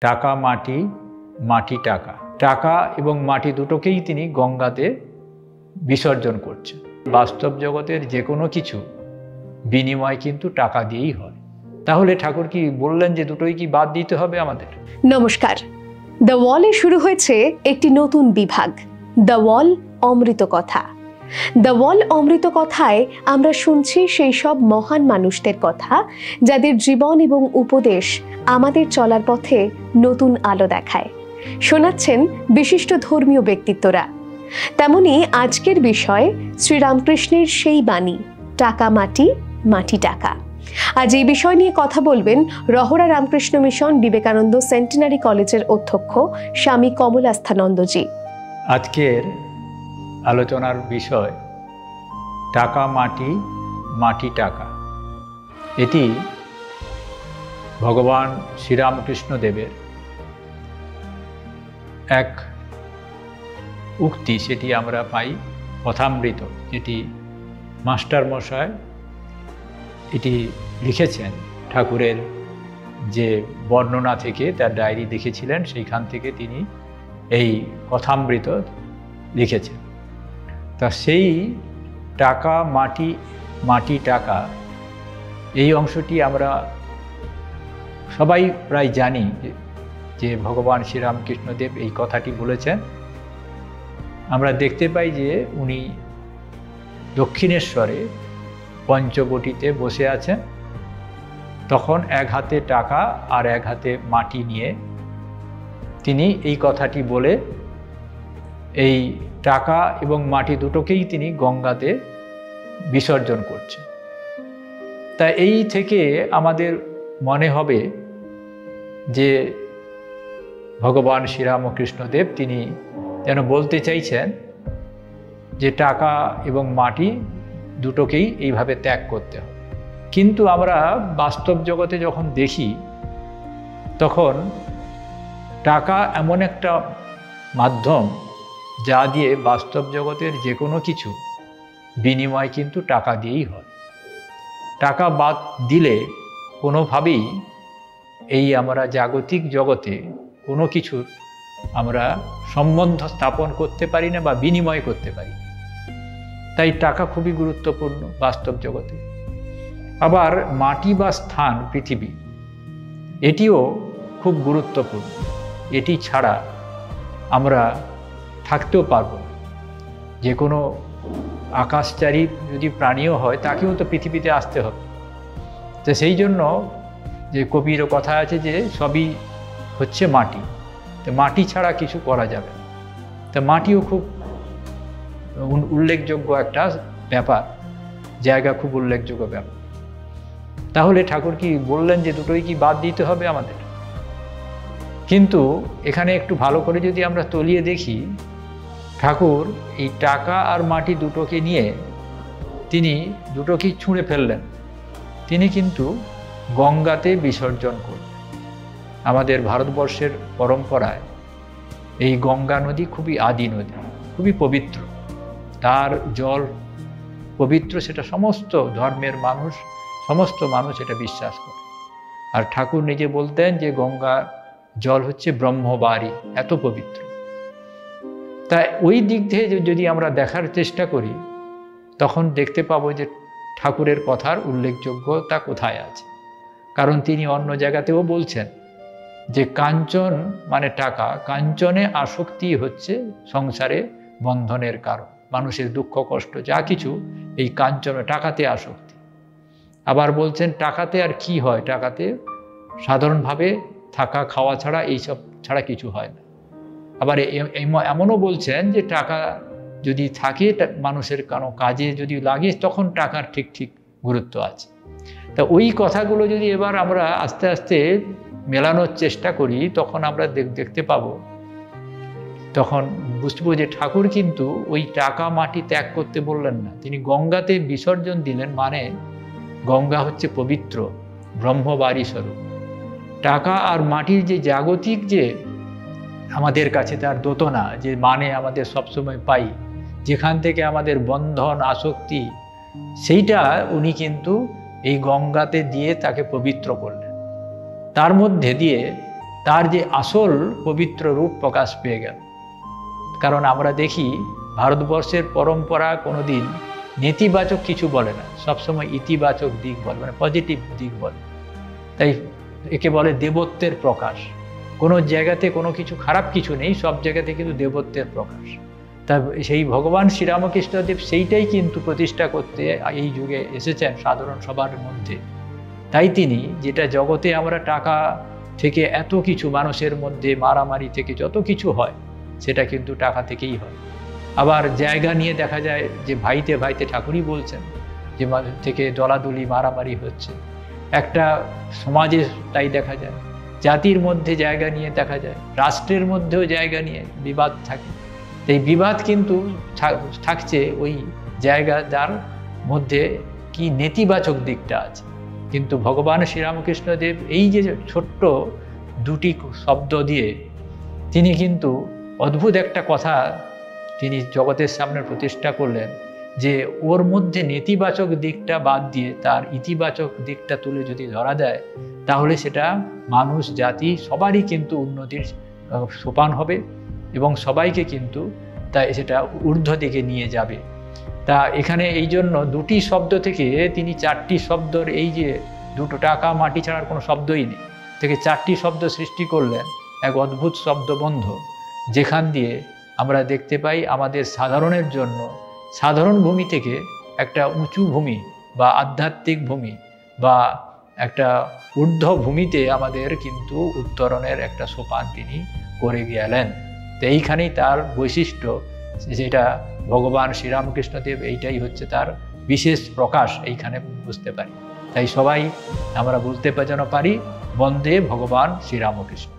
টাকা মাটি, মাটি টাকা। টাকা এবং মাটি দুটোকেই তিনি গঙ্গাতে বিসর্জন করছেন। বাস্তব জগতের যে কোনো কিছু বিনিময় কিন্তু টাকা দিয়েই হয়। তাহলে ঠাকুর কি বললেন যে দুটোই কি বাদ দিতে হবে আমাদের? নমস্কার। দ্য ওয়ালে শুরু হয়েছে একটি নতুন বিভাগ, দ্য ওয়াল অমৃত কথা। দ্য ওয়াল অমৃত কথায় আমরা শুনছি সেই সব মহান মানুষদের কথা যাদের জীবন এবং উপদেশ আমাদের চলার পথে নতুন আলো দেখায়। শোনাচ্ছেন বিশিষ্ট ধর্মীয় ব্যক্তিত্বরা। তেমনি আজকের বিষয় শ্রীরামকৃষ্ণের সেই বাণী, টাকা মাটি, মাটি টাকা। আজ এই বিষয় নিয়ে কথা বলবেন রহরা রামকৃষ্ণ মিশন বিবেকানন্দ সেন্টিনারি কলেজের অধ্যক্ষ স্বামী কমলাস্থানন্দজি। আজকের আলোচনার বিষয় টাকা মাটি, মাটি টাকা। এটি ভগবান শ্রীরামকৃষ্ণ দেবের এক উক্তি, সেটি আমরা পাই কথামৃত, যেটি মাস্টার মশাই এটি লিখেছেন ঠাকুরের যে বর্ণনা থেকে, তার ডায়েরি দেখেছিলেন, সেইখান থেকে তিনি এই কথামৃত লিখেছেন। তা সেই টাকা মাটি, মাটি টাকা, এই অংশটি আমরা সবাই প্রায় জানি যে ভগবান শ্রীরামকৃষ্ণদেব এই কথাটি বলেছেন। আমরা দেখতে পাই যে উনি দক্ষিণেশ্বরে পঞ্চবটিতে বসে আছেন, তখন এক হাতে টাকা আর এক হাতে মাটি নিয়ে তিনি এই কথাটি বলে এই টাকা এবং মাটি দুটোকেই তিনি গঙ্গাতে বিসর্জন করছেন। তা এই থেকে আমাদের মনে হবে যে ভগবান শ্রীরামকৃষ্ণদেব তিনি যেন বলতে চাইছেন যে টাকা এবং মাটি দুটোকেই এইভাবে ত্যাগ করতে হবে। কিন্তু আমরা বাস্তব জগতে যখন দেখি, তখন টাকা এমন একটা মাধ্যম যা দিয়ে বাস্তব জগতের যে কোনো কিছু বিনিময় কিন্তু টাকা দিয়েই হয়। টাকা বাদ দিলে কোনোভাবেই এই আমরা জাগতিক জগতে কোনো কিছুর আমরা সম্বন্ধ স্থাপন করতে পারি না বা বিনিময় করতে পারি। তাই টাকা খুবই গুরুত্বপূর্ণ বাস্তব জগতে। আবার মাটি বা স্থান, পৃথিবী, এটিও খুব গুরুত্বপূর্ণ। এটি ছাড়া আমরা থাকতেও পারব না। যে কোনো আকাশচারী যদি প্রাণীও হয়, তাকেও তো পৃথিবীতে আসতে হবে। তো সেই জন্য যে কবিরও কথা আছে যে সবই হচ্ছে মাটি, তো মাটি ছাড়া কিছু করা যাবে না। তো মাটিও খুব উল্লেখযোগ্য একটা ব্যাপার, জায়গা খুব উল্লেখযোগ্য ব্যাপার। তাহলে ঠাকুর কি বললেন যে দুটোই কি বাদ দিতে হবে আমাদের? কিন্তু এখানে একটু ভালো করে যদি আমরা তলিয়ে দেখি, ঠাকুর এই টাকা আর মাটি দুটোকে নিয়ে তিনি দুটোকেই ছুঁড়ে ফেললেন। তিনি কিন্তু গঙ্গাতে বিসর্জন করলেন। আমাদের ভারতবর্ষের পরম্পরায় এই গঙ্গা নদী খুবই আদি নদী, খুবই পবিত্র। তার জল পবিত্র, সেটা সমস্ত ধর্মের মানুষ, সমস্ত মানুষ এটা বিশ্বাস করে। আর ঠাকুর নিজে বলতেন যে গঙ্গার জল হচ্ছে ব্রহ্মবারী, এত পবিত্র। তাই ওই দিক থেকে যদি আমরা দেখার চেষ্টা করি, তখন দেখতে পাবো যে ঠাকুরের কথার উল্লেখযোগ্যতা কোথায় আছে। কারণ তিনি অন্য জায়গাতেও বলছেন যে কাঞ্চন মানে টাকা, কাঞ্চনে আসক্তি হচ্ছে সংসারে বন্ধনের কারণ। মানুষের দুঃখ কষ্ট যা কিছু এই কাঞ্চনে, টাকাতে আসক্তি। আবার বলছেন টাকাতে আর কি হয়, টাকাতে সাধারণভাবে থাকা খাওয়া ছাড়া, এইসব ছাড়া কিছু হয় না। আবার এমনও বলছেন যে টাকা যদি থাকে, মানুষের কোনো কাজে যদি লাগে, তখন টাকার ঠিক ঠিক গুরুত্ব আছে। তা ওই কথাগুলো যদি এবার আমরা আস্তে আস্তে মেলানোর চেষ্টা করি, তখন আমরা দেখতে পাবো, তখন বুঝবো যে ঠাকুর কিন্তু ওই টাকা মাটি ত্যাগ করতে বললেন না, তিনি গঙ্গাতে বিসর্জন দিলেন। মানে গঙ্গা হচ্ছে পবিত্র ব্রহ্মবারী স্বরূপ। টাকা আর মাটির যে জাগতিক যে আমাদের কাছে তার দোতনা, যে মানে আমাদের সবসময় পাই, যেখান থেকে আমাদের বন্ধন আসক্তি, সেইটা উনি কিন্তু এই গঙ্গাতে দিয়ে তাকে পবিত্র করলেন। তার মধ্যে দিয়ে তার যে আসল পবিত্র রূপ প্রকাশ পেয়ে গেল। কারণ আমরা দেখি ভারতবর্ষের পরম্পরা কোনোদিন নেতিবাচক কিছু বলে না, সবসময় ইতিবাচক দিক বলে, মানে পজিটিভ দিক বলে। তাই একে বলে দেবত্বের প্রকাশ। কোনো জায়গাতে কোনো কিছু খারাপ কিছু নেই, সব জায়গাতে কিন্তু দেবত্বের প্রকাশ। তা সেই ভগবান শ্রীরামকৃষ্ণদেব সেইটাই কিন্তু প্রতিষ্ঠা করতে এই যুগে এসেছেন সাধারণ সবার মধ্যে। তাই তিনি, যেটা জগতে আমরা টাকা থেকে এত কিছু মানুষের মধ্যে মারামারি থেকে যত কিছু হয়, সেটা কিন্তু টাকা থেকেই হয়। আবার জায়গা নিয়ে দেখা যায় যে ভাইতে ভাইতে, ঠাকুরই বলছেন যে থেকে দলাদলি মারামারি হচ্ছে। একটা সমাজে তাই দেখা যায়, জাতির মধ্যে জায়গা নিয়ে দেখা যায়, রাষ্ট্রের মধ্যেও জায়গা নিয়ে বিবাদ থাকে। এই বিবাদ কিন্তু থাকছে ওই জায়গা যার মধ্যে কি নেতিবাচক দিকটা আছে। কিন্তু ভগবান শ্রীরামকৃষ্ণদেব এই যে ছোট্ট দুটি শব্দ দিয়ে তিনি কিন্তু অদ্ভুত একটা কথা তিনি জগতের সামনে প্রতিষ্ঠা করলেন, যে ওর মধ্যে নেতিবাচক দিকটা বাদ দিয়ে তার ইতিবাচক দিকটা তুলে যদি ধরা যায়, তাহলে সেটা মানুষ জাতি সবারই কিন্তু উন্নতির সোপান হবে এবং সবাইকে কিন্তু তাই সেটা ঊর্ধ্ব দিকে নিয়ে যাবে। তা এখানে এই জন্য দুটি শব্দ থেকে তিনি চারটি শব্দর, এই যে দুটো টাকা মাটি ছাড়ার কোনো শব্দই নেই, থেকে চারটি শব্দ সৃষ্টি করলেন, এক অদ্ভুত শব্দবন্ধ, যেখান দিয়ে আমরা দেখতে পাই আমাদের সাধারণের জন্য সাধারণ ভূমি থেকে একটা উঁচু ভূমি বা আধ্যাত্মিক ভূমি বা একটা ঊর্ধ্ব ভূমিতে আমাদের কিন্তু উত্তরণের একটা সোপান তিনি করে গেলেন। তো এইখানেই তার বৈশিষ্ট্য, যেটা ভগবান শ্রীরামকৃষ্ণদেব, এইটাই হচ্ছে তার বিশেষ প্রকাশ, এইখানে বুঝতে পারি। তাই সবাই আমরা বুঝতে যেন পারি, বন্দে ভগবান শ্রীরামকৃষ্ণ।